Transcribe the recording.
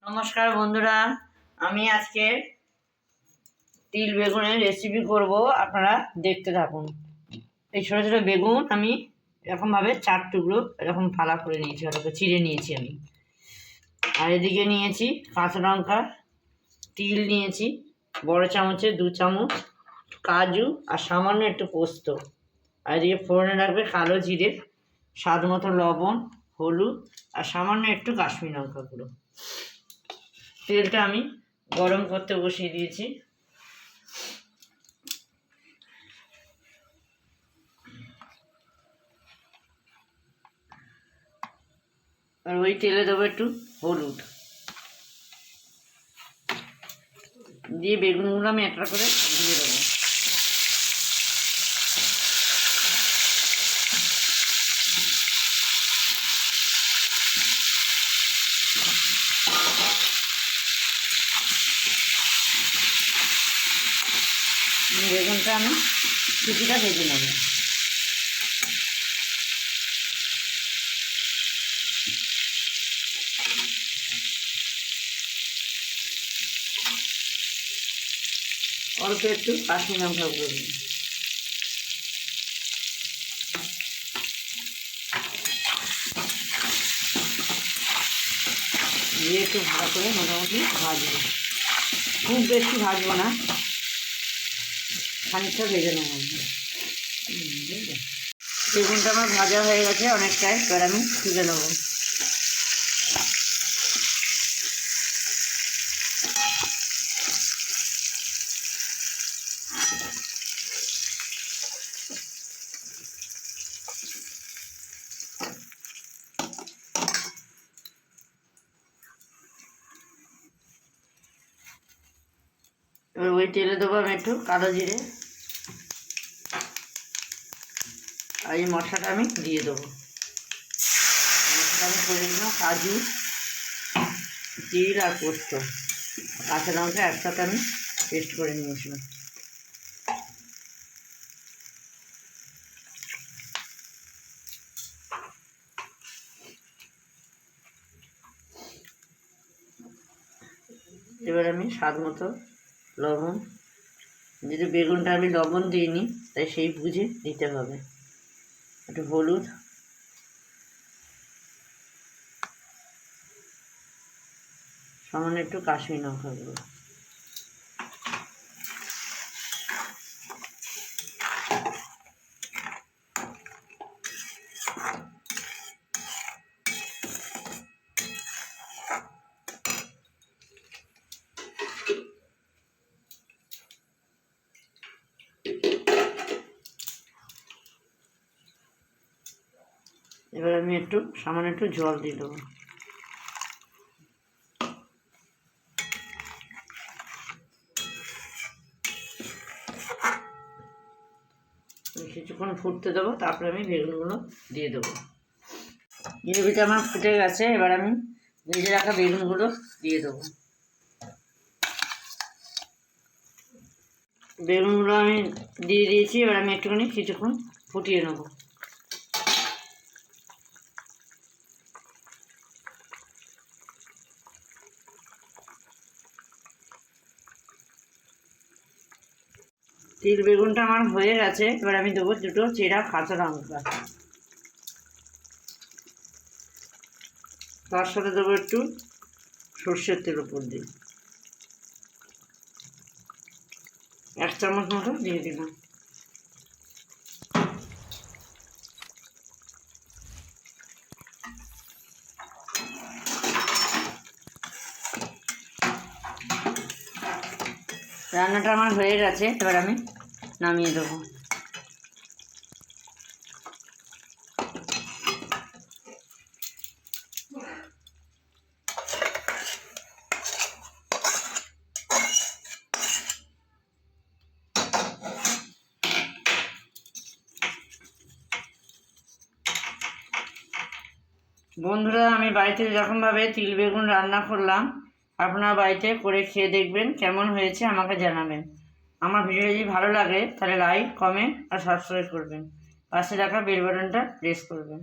নমস্কার বন্ধুরা, আমি আজকে তিল বেগুনের রেসিপি করব। আপনারা দেখতে থাকুন। এই ছোটো ছোটো বেগুন আমি এরকমভাবে 4 টুকরো এরকম ফালা করে নিয়েছি, ওটাকে চিড়ে নিয়েছি আমি। আর এদিকে নিয়েছি কাঁচা লঙ্কা, তিল নিয়েছি বড় চামচে 2 চামচ, কাজু আর সামান্য একটু পোস্ত। আর এদিকে ফোড়নে রাখবে কালো জিরে, স্বাদ মতো লবণ, হলুদ আর সামান্য একটু কাশ্মীরি লঙ্কা গুঁড়ো। তেলটা আমি গরম করতে বসিয়ে দিয়েছি। আর ওই তেলে দেবো একটু হলুদ দিয়ে বেগুনগুলো আমি একটা করে দিয়ে দেবো। বেগুনটা আমি কিছুটা ভেজে নেব। অল্প একটু কাশ্মীরি লঙ্কা গুঁড়ো দিন। দিয়ে একটু ভালো করে মোটামুটি ভাজবো, খুব বেশি ভাজবো না, খানিকটা ভেজে নেব। বেগুনটা আমার ভাজা হয়ে গেছে অনেকটাই, এবার আমি তুলে নেবো। এবার ওই তেলে দেবো আমি একটু কালো জিরে, আর এই মশলাটা আমি দিয়ে দেবো। মশলাটা আমি করে দিলাম কাজু, তিল আর পোস্ত, কাঁচা লঙ্কা একসাথে আমি পেস্ট করে নিয়েছিলাম। এবার আমি স্বাদ মতো লবণ, যেহেতু বেগুনটা আমি লবণ দিইনি তাই সেই বুঝে দিতে হবে। একটু হলুদ, সামান্য একটু কাশ্মীরি লঙ্কা গুঁড়ো। এবার আমি একটু সামান্য একটু জল দিয়ে দেবো। কিছুক্ষণ ফুটতে দেবো, তারপরে আমি বেগুনগুলো দিয়ে দেবো। গ্রেভিটা আমার ফুটে গেছে, এবার আমি ভেজে রাখা বেগুনগুলো দিয়ে দেবো। বেগুনগুলো আমি দিয়ে দিয়েছি, এবার আমি একটুখানি কিছুক্ষণ ফুটিয়ে নেব। তিল বেগুনটা আমার হয়ে গেছে, এবার আমি দেবো 2টো চেরা কাঁচা লঙ্কা, তার সাথে দেবো একটু সর্ষের তেল উপর দিয়ে, 1 চামচ মতো দিয়ে দিলাম। রান্নাটা আমার হয়ে গেছে, এবার আমি নামিয়ে দেবো। বন্ধুরা, আমি বাড়িতে যখনভাবে তিল বেগুন রান্না করলাম, আপনারা বাড়িতে করে খেয়ে দেখবেন, কেমন হয়েছে আমাকে জানাবেন। আমার ভিডিও যদি ভালো লাগে তাহলে লাইক, কমেন্ট আর সাবস্ক্রাইব করবেন, পাশে রাখা বেল বাটনটা প্রেস করবেন।